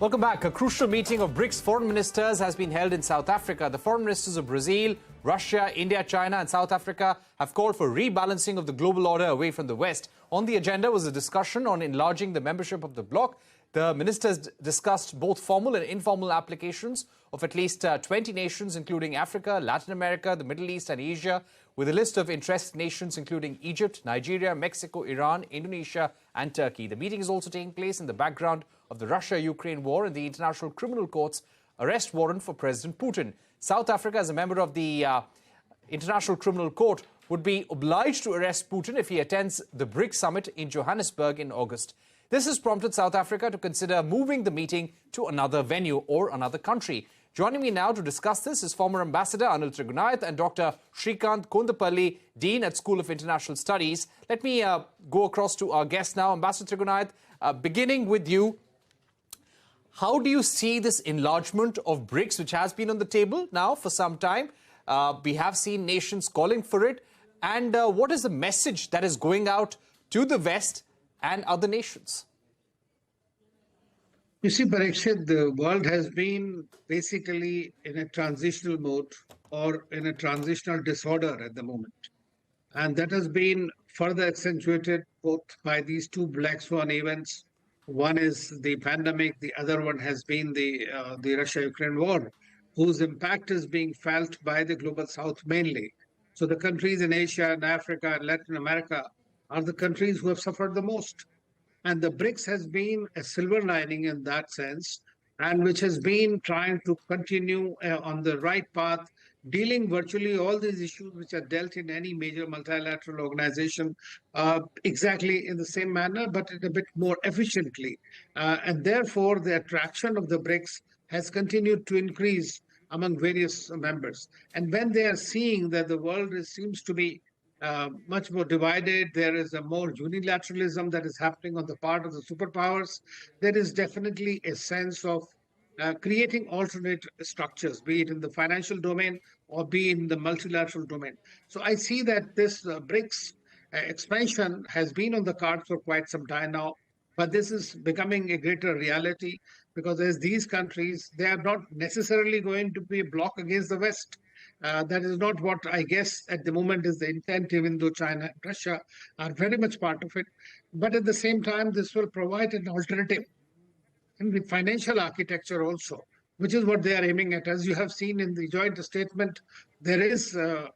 Welcome back. A crucial meeting of Brics foreign ministers has been held in South Africa. The foreign ministers of Brazil, Russia, India, China and South Africa have called for rebalancing of the global order away from the West. On the agenda was a discussion on enlarging the membership of the bloc. The ministers discussed both formal and informal applications of at least 20 nations, including Africa, Latin America, the Middle East and Asia, with a list of interested nations including Egypt, Nigeria, Mexico, Iran, Indonesia and Turkey. The meeting is also taking place in the background of the Russia-Ukraine war and the International Criminal Court's arrest warrant for President Putin. South Africa, as a member of the International Criminal Court, would be obliged to arrest Putin if he attends the Brics summit in Johannesburg in August. This has prompted South Africa to consider moving the meeting to another venue or another country. Joining me now to discuss this is former Ambassador Aniltrigunayat and Dr. Shrikant Kondapalli, Dean at School of International Studies. Let me go across to our guest now. Ambassador Trigunayat, beginning with you. How do you see this enlargement of Brics, which has been on the table now for some time? We have seen nations calling for it. And what is the message that is going out to the West and other nations? You see, Parikshit, the world has been basically in a transitional mode or in a transitional disorder at the moment. And that has been further accentuated both by these two black swan events. One is the pandemic, the other one has been the Russia-Ukraine war, whose impact is being felt by the global south mainly. So the countries in Asia and Africa and Latin America are the countries who have suffered the most. And the Brics has been a silver lining in that sense, and which has been trying to continue on the right path, dealing virtually all these issues which are dealt in any major multilateral organization exactly in the same manner, but in a bit more efficiently. And therefore, the attraction of the Brics has continued to increase among various members. And when they are seeing that the world seems to be much more divided, there is a more unilateralism that is happening on the part of the superpowers, there is definitely a sense of creating alternate structures, be it in the financial domain or be in the multilateral domain. So I see that this Brics expansion has been on the cards for quite some time now, but this is becoming a greater reality because as these countries, they are not necessarily going to be a bloc against the West. That is not what I guess at the moment is the intent, even though China and Russia are very much part of it. But at the same time, this will provide an alternative in the financial architecture also, which is what they are aiming at. As you have seen in the joint statement, there is a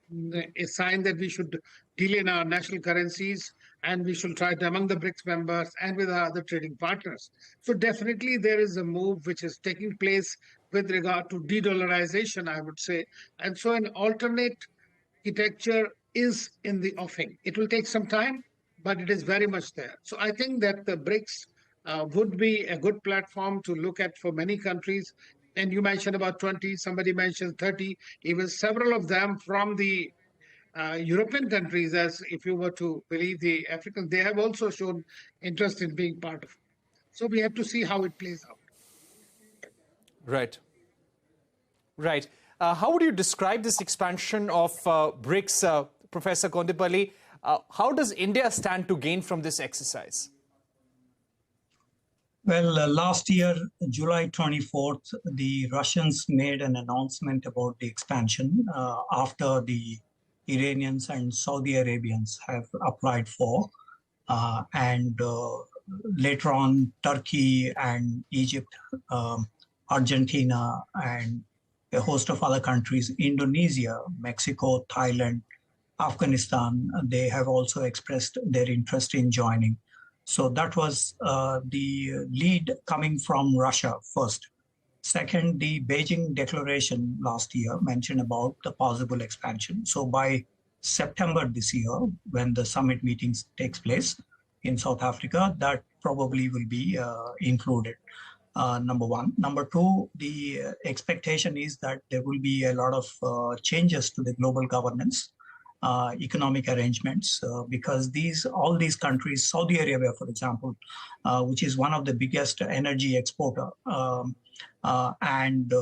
sign that we should deal in our national currencies and we should try it among the Brics members and with our other trading partners. So definitely there is a move which is taking place with regard to de-dollarization, I would say. And so an alternate architecture is in the offing. It will take some time, but it is very much there. So I think that the Brics would be a good platform to look at for many countries. And you mentioned about 20, somebody mentioned 30, even several of them from the European countries, as if you were to believe the Africans, they have also shown interest in being part of it. So we have to see how it plays out. Right. Right. How would you describe this expansion of Brics, Professor Kondapalli? How does India stand to gain from this exercise? Well, last year, July 24th, the Russians made an announcement about the expansion after the Iranians and Saudi Arabians have applied for. And later on, Turkey and Egypt, Argentina, and a host of other countries, Indonesia, Mexico, Thailand, Afghanistan, they have also expressed their interest in joining. So that was the lead coming from Russia first. Second, the Beijing declaration last year mentioned about the possible expansion. So by September this year, when the summit meetings takes place in South Africa, that probably will be included, number one. Number two, the expectation is that there will be a lot of changes to the global governance, economic arrangements, because all these countries, Saudi Arabia, for example, which is one of the biggest energy exporter, and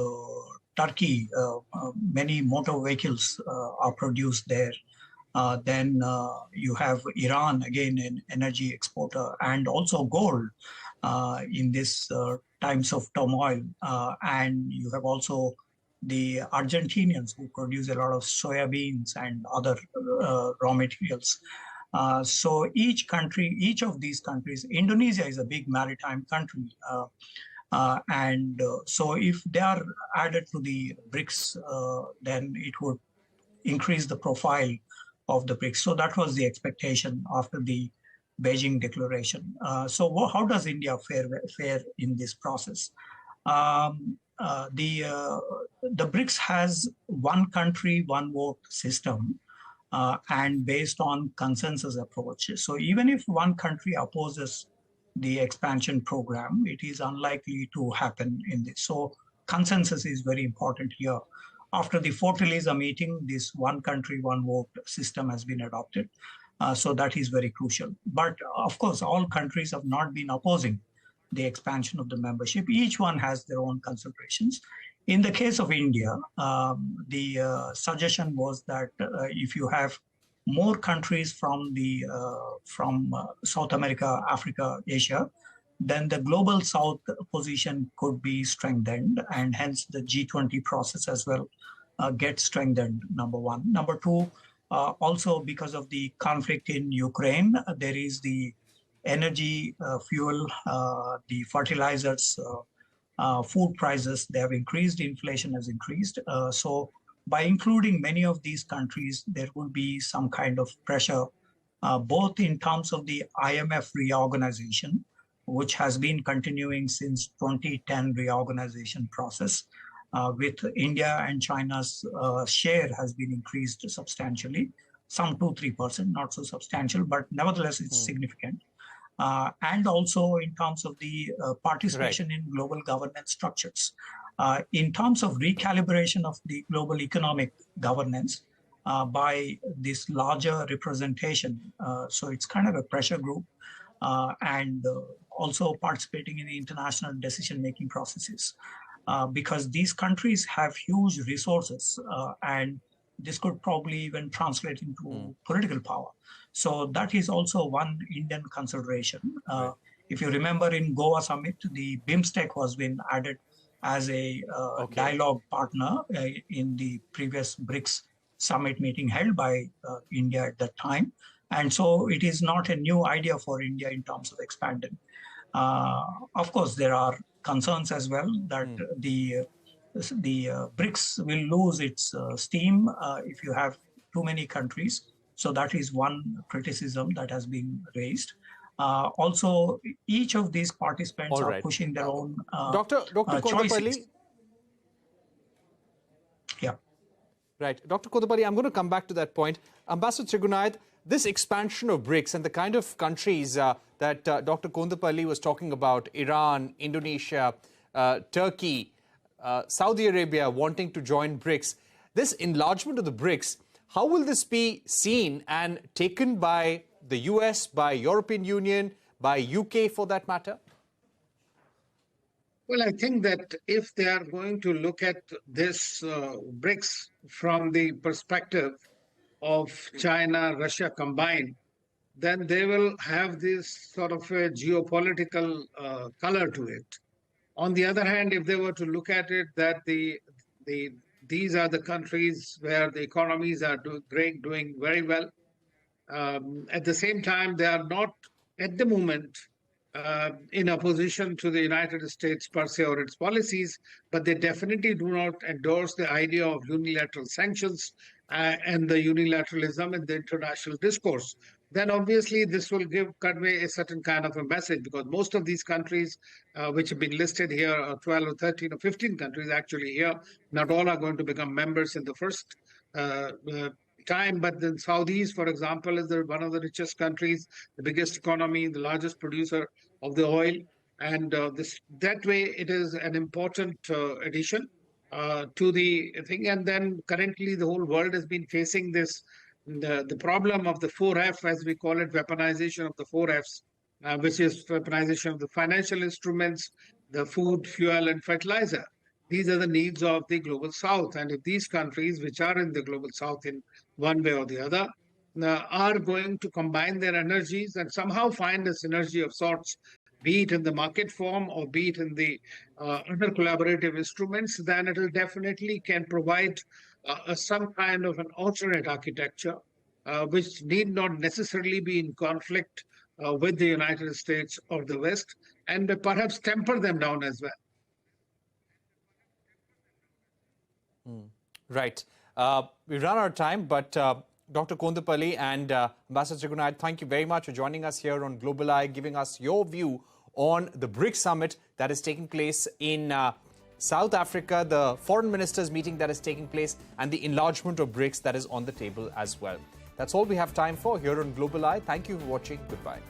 Turkey, many motor vehicles are produced there. Then you have Iran, again, an energy exporter, and also gold in this times of turmoil. And you have also the Argentinians who produce a lot of soybeans and other raw materials. So each of these countries, Indonesia is a big maritime country. So if they are added to the BRICS, then it would increase the profile of the BRICS. So that was the expectation after the Beijing declaration. So how does India fare in this process? The BRICS has one country, one vote system, and based on consensus approach. So even if one country opposes the expansion program, it is unlikely to happen in this. So consensus is very important here. After the Fortaleza meeting, this one country, one vote system has been adopted. So that is very crucial. But of course, all countries have not been opposing the expansion of the membership. Each one has their own considerations. In the case of India, the suggestion was that if you have more countries from South America, Africa, Asia, then the global South position could be strengthened, and hence the G20 process as well gets strengthened, number one. Number two, also because of the conflict in Ukraine, there is the energy, fuel, the fertilizers, food prices, they have increased, inflation has increased. So by including many of these countries, there will be some kind of pressure, both in terms of the IMF reorganization, which has been continuing since 2010 reorganization process, with India and China's share has been increased substantially, some 2-3%, not so substantial, but nevertheless it's significant. And also in terms of the participation in global governance structures. In terms of recalibration of the global economic governance by this larger representation, so it's kind of a pressure group, and also participating in the international decision-making processes, because these countries have huge resources, and this could probably even translate into political power. So that is also one Indian consideration. If you remember, in Goa summit, the BIMSTEC was been added as a dialogue partner in the previous BRICS summit meeting held by India at that time. And so it is not a new idea for India in terms of expanding. Of course, there are concerns as well that the BRICS will lose its steam if you have too many countries. So that is one criticism that has been raised. Also, each of these participants are pushing their own Dr. choices. Yeah. Right. Dr. Kodapalli, I'm going to come back to that point. Ambassador Trigunayat, this expansion of BRICS and the kind of countries that Dr. Kondapalli was talking about, Iran, Indonesia, Turkey, Saudi Arabia wanting to join BRICS, this enlargement of the BRICS, how will this be seen and taken by the US, by European Union, by UK for that matter? Well, I think that if they are going to look at this BRICS from the perspective of China, Russia combined, then they will have this sort of a geopolitical color to it. On the other hand, if they were to look at it, that these are the countries where the economies are doing very well. At the same time, they are not at the moment in opposition to the United States per se or its policies, but they definitely do not endorse the idea of unilateral sanctions and the unilateralism in the international discourse. Then obviously this will convey a certain kind of a message, because most of these countries which have been listed here, 12 or 13 or 15 countries actually here, not all are going to become members in the first time, but the Saudis, for example, is one of the richest countries, the biggest economy, the largest producer of the oil, and that way it is an important addition to the thing. And then currently the whole world has been facing this the problem of the 4F, as we call it, weaponization of the 4Fs, which is weaponization of the financial instruments, the food, fuel, and fertilizer. These are the needs of the global South. And if these countries, which are in the global South in one way or the other, are going to combine their energies and somehow find a synergy of sorts, be it in the market form or be it in the other collaborative instruments, then it will definitely can provide some kind of an alternate architecture, which need not necessarily be in conflict with the United States or the West, and perhaps temper them down as well. Right. We've run out of time, but Dr. Kondapalli and Ambassador Trigunayat, thank you very much for joining us here on Global Eye, giving us your view on the Brics summit that is taking place in South Africa, the foreign ministers meeting that is taking place, and the enlargement of Brics that is on the table as well. That's all we have time for here on Global Eye. Thank you for watching. Goodbye.